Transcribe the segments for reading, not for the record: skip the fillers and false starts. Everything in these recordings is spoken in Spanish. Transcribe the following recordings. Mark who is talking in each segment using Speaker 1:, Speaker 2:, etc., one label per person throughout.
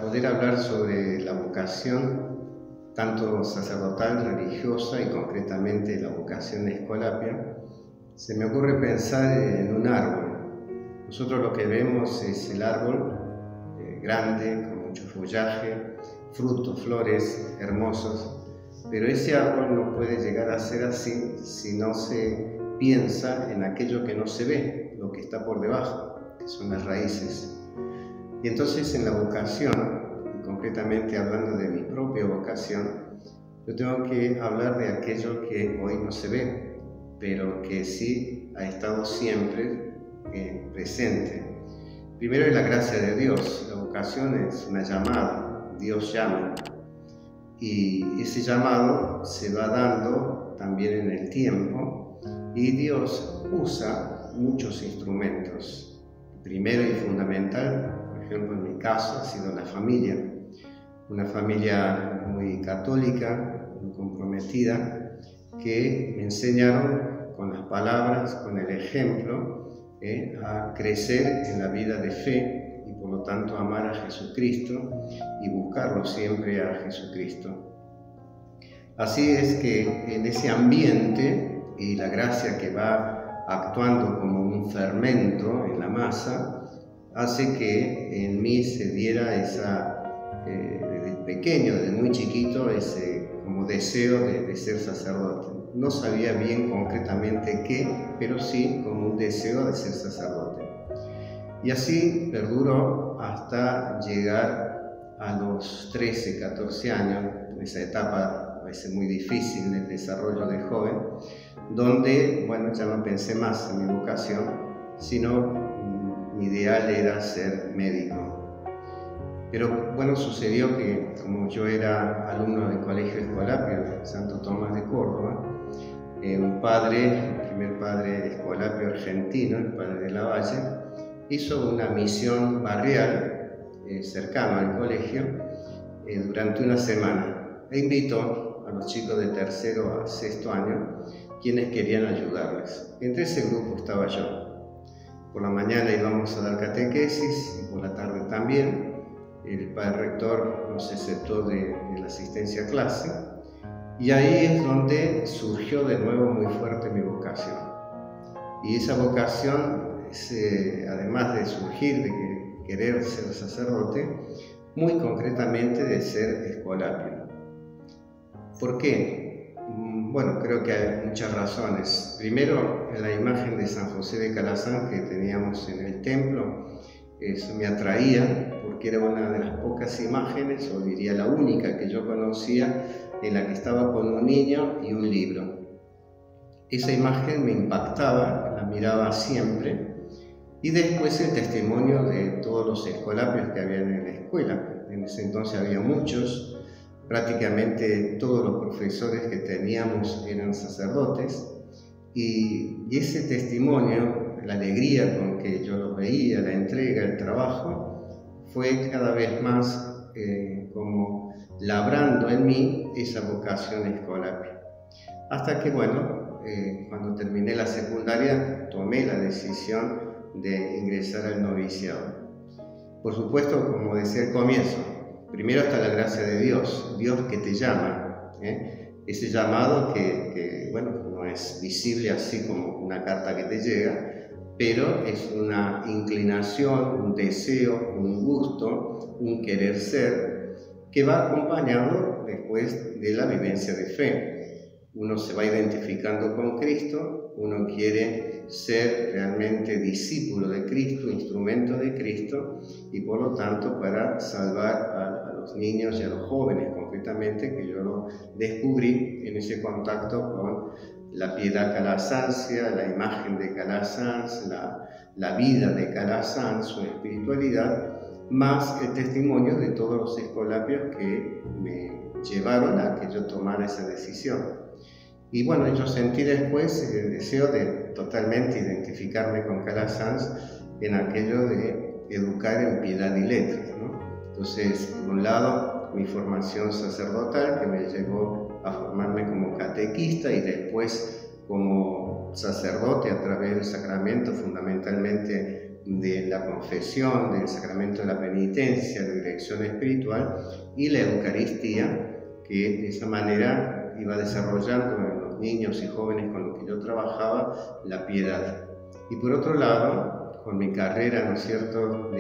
Speaker 1: poder hablar sobre la vocación, tanto sacerdotal, religiosa y concretamente la vocación de Escolapia, se me ocurre pensar en un árbol. Nosotros lo que vemos es el árbol grande, con mucho follaje, frutos, flores hermosos, pero ese árbol no puede llegar a ser así si no se piensa en aquello que no se ve, lo que está por debajo, que son las raíces. Y entonces en la vocación, y concretamente hablando de mi propia vocación, yo tengo que hablar de aquello que hoy no se ve, pero que sí ha estado siempre presente. Primero es la gracia de Dios. La vocación es una llamada, Dios llama. Y ese llamado se va dando también en el tiempo y Dios usa muchos instrumentos. Primero y fundamental, por ejemplo en mi caso, ha sido la familia. Una familia muy católica, muy comprometida, que me enseñaron con las palabras, con el ejemplo, a crecer en la vida de fe y por lo tanto amar a Jesucristo y buscarlo siempre a Jesucristo. Así es que en ese ambiente y la gracia que va actuando como un fermento en la masa hace que en mí se diera desde pequeño, desde muy chiquito, ese como deseo de ser sacerdote. No sabía bien concretamente qué, pero sí como un deseo de ser sacerdote. Y así perduró hasta llegar a los 13, 14 años, en esa etapa a veces muy difícil del desarrollo de joven, donde, bueno, ya no pensé más en mi vocación, sino mi ideal era ser médico. Pero bueno, sucedió que como yo era alumno del Colegio Escolapio de Santo Tomás de Córdoba, un padre, el primer padre escolapio argentino, el padre de la Valle, hizo una misión barrial cercana al colegio durante una semana e invitó a los chicos de tercero a sexto año quienes querían ayudarles. Entre ese grupo estaba yo. Por la mañana íbamos a dar catequesis y por la tarde también. El padre rector nos aceptó de la asistencia a clase y ahí es donde surgió de nuevo muy fuerte mi vocación. Y esa vocación, además de surgir de querer ser sacerdote, muy concretamente de ser escolapio. ¿Por qué? Bueno, creo que hay muchas razones. Primero, la imagen de San José de Calasanz que teníamos en el templo, eso me atraía porque era una de las pocas imágenes, o diría la única que yo conocía, en la que estaba con un niño y un libro. Esa imagen me impactaba, la miraba siempre, y después el testimonio de todos los escolapios que habían en la escuela. En ese entonces había muchos, prácticamente todos los profesores que teníamos eran sacerdotes, y ese testimonio, la alegría con que yo los veía, la entrega, el trabajo, fue cada vez más como labrando en mí esa vocación escolapia. Hasta que, bueno, cuando terminé la secundaria, tomé la decisión de ingresar al noviciado. Por supuesto, como decía al comienzo, primero está la gracia de Dios, Dios que te llama, ese llamado que, bueno, no es visible así como una carta que te llega, pero es una inclinación, un deseo, un gusto, un querer ser, que va acompañado después de la vivencia de fe. Uno se va identificando con Cristo, uno quiere ser realmente discípulo de Cristo, instrumento de Cristo, y por lo tanto para salvar a los niños y a los jóvenes concretamente, que yo lo descubrí en ese contacto con la piedad calasanzia, la imagen de Calasanz, la vida de Calasanz, su espiritualidad, más el testimonio de todos los escolapios que me llevaron a que yo tomara esa decisión. Y bueno, yo sentí después el deseo de totalmente identificarme con Calasanz en aquello de educar en piedad y letras, ¿no? Entonces, por un lado, mi formación sacerdotal, que me llevó a formarme como catequista y después como sacerdote a través del sacramento, fundamentalmente de la confesión, del sacramento de la penitencia, de dirección espiritual, y la Eucaristía, que de esa manera iba desarrollando en los niños y jóvenes con los que yo trabajaba la piedad. Y por otro lado, con mi carrera, ¿no es cierto?,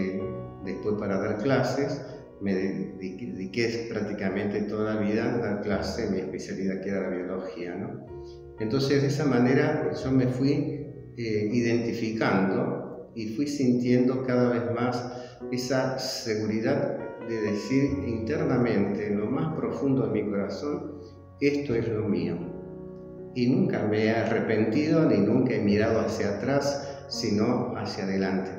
Speaker 1: después para dar clases, me dediqué prácticamente toda la vida a dar clases, mi especialidad que era la biología, ¿no? Entonces, de esa manera yo me fui identificando y fui sintiendo cada vez más esa seguridad de decir internamente, en lo más profundo de mi corazón, esto es lo mío. Y nunca me he arrepentido ni nunca he mirado hacia atrás, sino hacia adelante.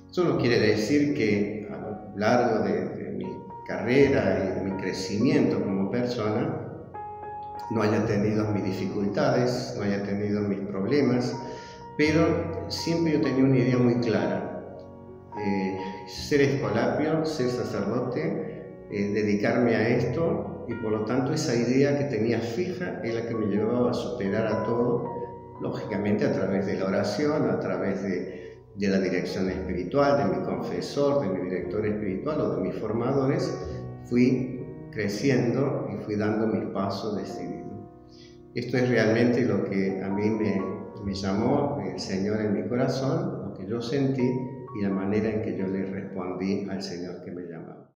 Speaker 1: Eso no quiere decir que a lo largo de mi carrera y de mi crecimiento como persona no haya tenido mis dificultades, no haya tenido mis problemas, pero siempre yo tenía una idea muy clara. Ser escolapio, ser sacerdote, dedicarme a esto, y por lo tanto esa idea que tenía fija es la que me llevaba a superar a todo, lógicamente a través de la oración, a través de la dirección espiritual, de mi confesor, de mi director espiritual o de mis formadores. Fui creciendo y fui dando mis pasos decididos. Esto es realmente lo que a mí me llamó el Señor en mi corazón, lo que yo sentí y la manera en que yo le respondí al Señor que me llamó.